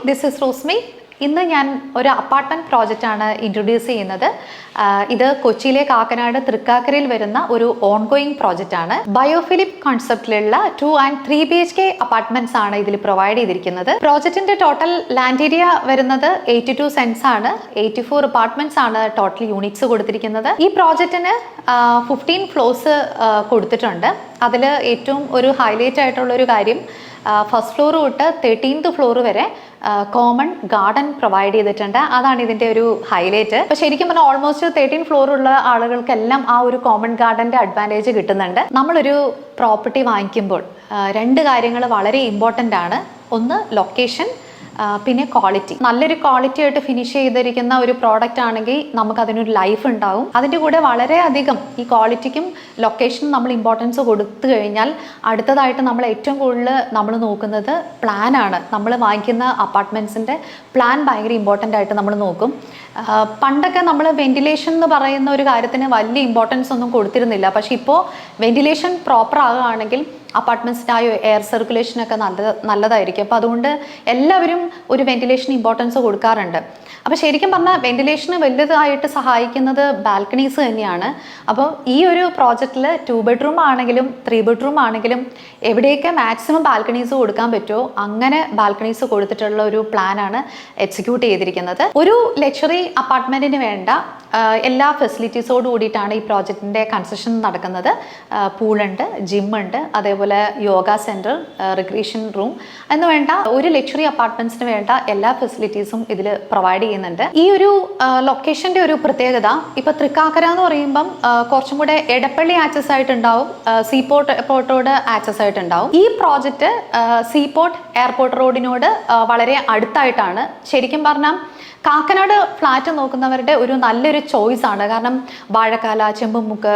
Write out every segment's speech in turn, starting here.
This is Rosmi. ഇന്ന് ഞാൻ ഒരു അപ്പാർട്ട്മെൻറ്റ് പ്രോജക്റ്റാണ് ഇൻട്രൊഡ്യൂസ് ചെയ്യുന്നത്. ഇത് കൊച്ചിയിലെ കാക്കനാട് തൃക്കാക്കരയിൽ വരുന്ന ഒരു ഓൺഗോയിങ് പ്രോജക്റ്റാണ്. ബയോഫിലിപ്പ് കോൺസെപ്റ്റിലുള്ള 2 and 3 BHK അപ്പാർട്ട്മെന്റ്സ് ആണ് ഇതിൽ പ്രൊവൈഡ് ചെയ്തിരിക്കുന്നത്. പ്രോജക്റ്റിന്റെ ടോട്ടൽ ലാൻഡ് ഏരിയ വരുന്നത് 82 സെന്റ്സ് ആണ്. 84 അപ്പാർട്ട്മെന്റ്സ് ആണ് ടോട്ടൽ യൂണിറ്റ്സ് കൊടുത്തിരിക്കുന്നത്. ഈ പ്രോജക്റ്റിന് 15 ഫ്ലോർസ് കൊടുത്തിട്ടുണ്ട്. അതിൽ ഏറ്റവും ഒരു ഹൈലൈറ്റ് ആയിട്ടുള്ള ഒരു കാര്യം, ഫസ്റ്റ് ഫ്ലോർ തൊട്ട് 13th ഫ്ലോർ വരെ കോമൺ ഗാർഡൻ പ്രൊവൈഡ് ചെയ്തിട്ടുണ്ട്. അതാണ് ഇതിൻ്റെ ഒരു ഹൈലൈറ്റ്. അപ്പോൾ ശരിക്കും പറഞ്ഞാൽ ഓൾമോസ്റ്റ് 13 ഫ്ലോർ ഉള്ള ആളുകൾക്കെല്ലാം ആ ഒരു കോമൺ ഗാർഡൻ്റെ അഡ്വാൻറ്റേജ് കിട്ടുന്നുണ്ട്. നമ്മളൊരു പ്രോപ്പർട്ടി വാങ്ങിക്കുമ്പോൾ 2 കാര്യങ്ങൾ വളരെ ഇമ്പോർട്ടൻ്റ് ആണ്. ഒന്ന് ലൊക്കേഷൻ, പിന്നെ ക്വാളിറ്റി. നല്ലൊരു ക്വാളിറ്റി ആയിട്ട് ഫിനിഷ് ചെയ്തിരിക്കുന്ന ഒരു പ്രോഡക്റ്റ് ആണെങ്കിൽ നമുക്കതിനൊരു ലൈഫ് ഉണ്ടാവും. അതിൻ്റെ കൂടെ വളരെയധികം ഈ ക്വാളിറ്റിക്കും ലൊക്കേഷനും നമ്മൾ ഇമ്പോർട്ടൻസ് കൊടുത്തു കഴിഞ്ഞാൽ അടുത്തതായിട്ട് നമ്മൾ ഏറ്റവും കൂടുതൽ നമ്മൾ നോക്കുന്നത് പ്ലാനാണ്. നമ്മൾ വാങ്ങിക്കുന്ന അപ്പാർട്ട്മെൻറ്റ്സിൻ്റെ പ്ലാൻ ഭയങ്കര ഇമ്പോർട്ടൻ്റ് ആയിട്ട് നമ്മൾ നോക്കും. പണ്ടൊക്കെ നമ്മൾ വെന്റിലേഷൻ എന്ന് പറയുന്ന ഒരു കാര്യത്തിന് വലിയ ഇമ്പോർട്ടൻസ് ഒന്നും കൊടുത്തിരുന്നില്ല. പക്ഷെ ഇപ്പോൾ വെന്റിലേഷൻ പ്രോപ്പർ ആകുകയാണെങ്കിൽ അപ്പാർട്ട്മെൻറ്റ്സിനായ എയർ സർക്കുലേഷനൊക്കെ നല്ലതായിരിക്കും. അപ്പോൾ അതുകൊണ്ട് എല്ലാവരും ഒരു വെന്റിലേഷൻ ഇമ്പോർട്ടൻസ് കൊടുക്കാറുണ്ട്. അപ്പോൾ ശരിക്കും പറഞ്ഞാൽ വെന്റിലേഷന് വലുതായിട്ട് സഹായിക്കുന്നത് ബാൽക്കണീസ് തന്നെയാണ്. അപ്പോൾ ഈ ഒരു പ്രോജക്റ്റിൽ 2 ബെഡ്റൂം ആണെങ്കിലും 3 ബെഡ്റൂം ആണെങ്കിലും എവിടെയൊക്കെ മാക്സിമം ബാൽക്കണീസ് കൊടുക്കാൻ പറ്റുമോ അങ്ങനെ ബാൽക്കണീസ് കൊടുത്തിട്ടുള്ള ഒരു പ്ലാനാണ് എക്സിക്യൂട്ട് ചെയ്തിരിക്കുന്നത്. ഒരു ലക്ഷറി അപ്പാർട്ട്മെൻറ്റിന് വേണ്ട എല്ലാ ഫെസിലിറ്റീസോട് കൂടിയിട്ടാണ് ഈ പ്രോജക്റ്റിൻ്റെ കൺസ്ട്രക്ഷൻ നടക്കുന്നത്. പൂളുണ്ട്, ജിമ്മുണ്ട്, അതേപോലെ യോഗ സെൻറ്റർ, റിക്രിയേഷൻ റൂം എന്ന് വേണ്ട ഒരു ലക്ഷറി അപ്പാർട്ട്മെൻറ്റ്സിന് വേണ്ട എല്ലാ ഫെസിലിറ്റീസും ഇതിൽ പ്രൊവൈഡ് ചെയ്യുന്നുണ്ട്. ഈ ഒരു ലൊക്കേഷൻ്റെ ഒരു പ്രത്യേകത, ഇപ്പോൾ തൃക്കാക്കര എന്ന് പറയുമ്പം കുറച്ചും കൂടെ എടപ്പള്ളി ആക്സസ് ആയിട്ടുണ്ടാവും, സീപോർട്ടോട് ആക്സസ് ആയിട്ടുണ്ടാവും. ഈ പ്രോജക്റ്റ് സീപോർട്ട് എയർപോർട്ട് റോഡിനോട് വളരെ അടുത്തായിട്ടാണ്. ശരിക്കും പറഞ്ഞാൽ കാക്കനാട് ഫ്ലാറ്റ് നോക്കുന്നവരുടെ ഒരു നല്ലൊരു ചോയ്സ് ആണ്. കാരണം വാഴക്കാല, ചെമ്പുമുക്ക്,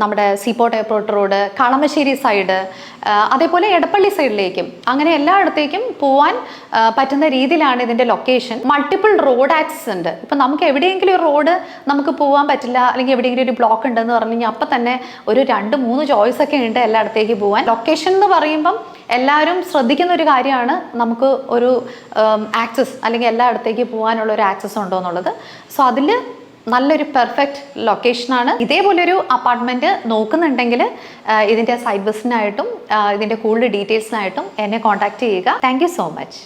നമ്മുടെ seaport airport road, Kalamassery side, അതേപോലെ എടപ്പള്ളി സൈഡിലേക്കും അങ്ങനെ എല്ലായിടത്തേക്കും പോവാൻ പറ്റുന്ന രീതിയിലാണ് ഇതിൻ്റെ ലൊക്കേഷൻ. മൾട്ടിപ്പിൾ റോഡ് ആക്സസ് ഉണ്ട്. ഇപ്പം നമുക്ക് എവിടെയെങ്കിലും ഒരു റോഡ് നമുക്ക് പോകാൻ പറ്റില്ല, അല്ലെങ്കിൽ എവിടെയെങ്കിലും ഒരു ബ്ലോക്ക് ഉണ്ടെന്ന് പറഞ്ഞു കഴിഞ്ഞാൽ അപ്പം തന്നെ ഒരു 2-3 ചോയ്സ് ഒക്കെ ഉണ്ട് എല്ലായിടത്തേക്ക് പോകാൻ. ലൊക്കേഷൻ എന്ന് പറയുമ്പം എല്ലാവരും ശ്രദ്ധിക്കുന്ന ഒരു കാര്യമാണ് നമുക്ക് ഒരു ആക്സസ് അല്ലെങ്കിൽ എല്ലായിടത്തേക്ക് പോകാനുള്ള ഒരു ആക്സസ് ഉണ്ടോ എന്നുള്ളത്. സോ അതിൽ നല്ലൊരു പെർഫെക്റ്റ് ലൊക്കേഷനാണ്. ഇതേപോലൊരു അപ്പാർട്ട്മെൻറ്റ് നോക്കുന്നുണ്ടെങ്കിൽ ഇതിൻ്റെ സൈറ്റ് വിസിറ്റിനായിട്ടും ഇതിൻ്റെ കൂടുതൽ ഡീറ്റെയിൽസിനായിട്ടും എന്നെ കോൺടാക്റ്റ് ചെയ്യുക. Thank you so much.